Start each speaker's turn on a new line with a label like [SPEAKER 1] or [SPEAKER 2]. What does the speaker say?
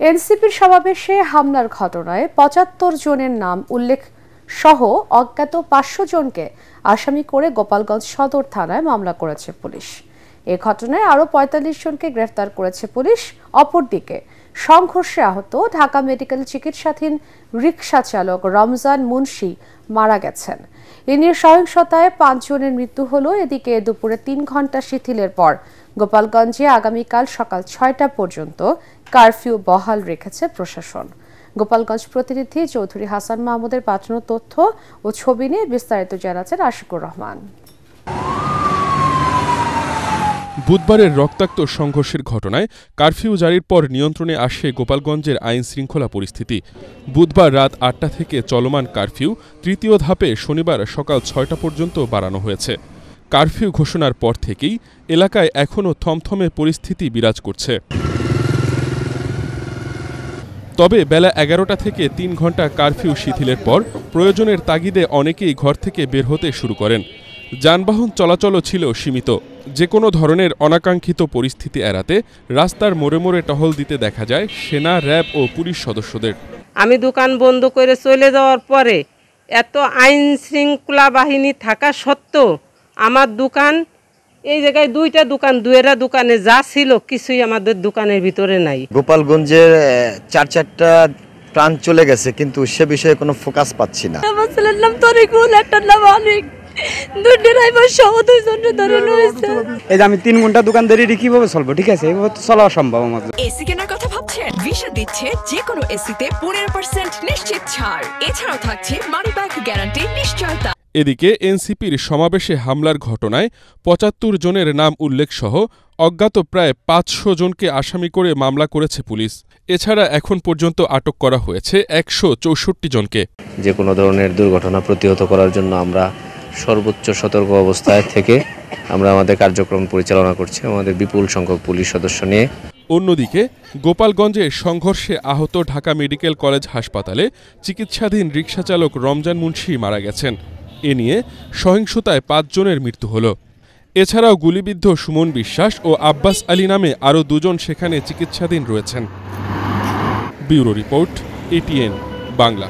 [SPEAKER 1] এনসিপির সমাবেশে হামলার ঘটনায় ৭৫ জনের নাম উল্লেখ সহ অজ্ঞাত ৫০০ জনকে আসামি করে গোপালগঞ্জ সদর থানায় মামলা করেছে পুলিশ। এ ঘটনায় আরও ৪৫ জনকে গ্রেফতার করেছে পুলিশ। অপরদিকে সংঘর্ষে আহত ঢাকা মেডিকেল চিকিৎসাধীন রিকশা চালক রমজান মুন্সি মারা গেছেন। এ নিয়ে সহিংসতায় ৫ জনের মৃত্যু হলো। এদিকে দুপুরে ৩ ঘণ্টা শিথিলের পর গোপালগঞ্জে আগামীকাল সকাল ৬টা পর্যন্ত কারফিউ বহাল রেখেছে প্রশাসন। গোপালগঞ্জ প্রতিনিধি চৌধুরী হাসান মাহমুদের পাঠানো তথ্য ও ছবি নিয়ে বিস্তারিত জানাচ্ছেন আশিকুর রহমান।
[SPEAKER 2] বুধবারের রক্তাক্ত সংঘর্ষের ঘটনায় কারফিউ জারির পর নিয়ন্ত্রণে আসে গোপালগঞ্জের আইন শৃঙ্খলা পরিস্থিতি। বুধবার রাত ৮টা থেকে চলমান কারফিউ তৃতীয় ধাপে শনিবার সকাল ৬টা পর্যন্ত বাড়ানো হয়েছে। কারফিউ ঘোষণার পর থেকেই এলাকায় এখনও থমথমে পরিস্থিতি বিরাজ করছে। তবে বেলা ১১টা থেকে ৩ ঘণ্টা কারফিউ শিথিলের পর প্রয়োজনের তাগিদে অনেকেই ঘর থেকে বের হতে শুরু করেন। যানবাহন চলাচলও ছিল সীমিত। যে কোনো ধরনের অনাকাঙ্ক্ষিত পরিস্থিতি এড়াতে রাস্তার মোড়ে মোড়ে টহল দিতে দেখা যায় সেনা, র্যাব ও পুলিশ সদস্যদের।
[SPEAKER 3] আমি দোকান বন্ধ করে চলে যাওয়ার পরে এত আইন শৃঙ্খলা বাহিনী থাকা সত্ত্বেও আমার দোকান এই জায়গায় দুইটা দোকানে যা ছিল কিছুই আমাদের দোকানের ভিতরে নাই।
[SPEAKER 4] গোপালগঞ্জের ৪টা প্রাণ চলে গেছে, কিন্তু সে বিষয়ে কোনো ফোকাস পাচ্ছি না।
[SPEAKER 5] আমার ছেলের নাম তরিকুল, একটা নাম অনেক,
[SPEAKER 6] এই যে আমি ৩ ঘন্টা দোকানদারি কিভাবে চলবো? ঠিক আছে, এইভাবে তো চলা সম্ভব আমাদের।
[SPEAKER 7] এসি কেনার কথা ভাবছেন? ভিসা দিচ্ছে যে কোনো এসিতে 15% নিশ্চিত ছাড়। এছাড়াও থাকছে মানি ব্যাক গ্যারান্টি নিশ্চয়তা।
[SPEAKER 2] এদিকে এনসিপির সমাবেশে হামলার ঘটনায় ৭৫ জনের নাম উল্লেখ সহ অজ্ঞাত প্রায় ৫০০ জনকে আসামি করে মামলা করেছে পুলিশ। এছাড়া এখন পর্যন্ত আটক করা হয়েছে ১৬৪ জনকে।
[SPEAKER 8] যে কোনো ধরনের দুর্ঘটনা প্রতিহত করার জন্য আমরা সর্বোচ্চ সতর্ক অবস্থায় থেকে আমরা আমাদের কার্যক্রম পরিচালনা করছি আমাদের বিপুল সংখ্যক পুলিশ সদস্য নিয়ে।
[SPEAKER 2] অন্যদিকে গোপালগঞ্জে সংঘর্ষে আহত ঢাকা মেডিকেল কলেজ হাসপাতালে চিকিৎসাধীন রিকশাচালক রমজান মুন্সি মারা গেছেন। এ নিয়ে সহিংসতায় ৫ জনের মৃত্যু হল। এছাড়াও গুলিবিদ্ধ সুমন বিশ্বাস ও আব্বাস আলী নামে আরও ২ জন সেখানে চিকিৎসাধীন রয়েছেন। Bureau report, ATN Bangla.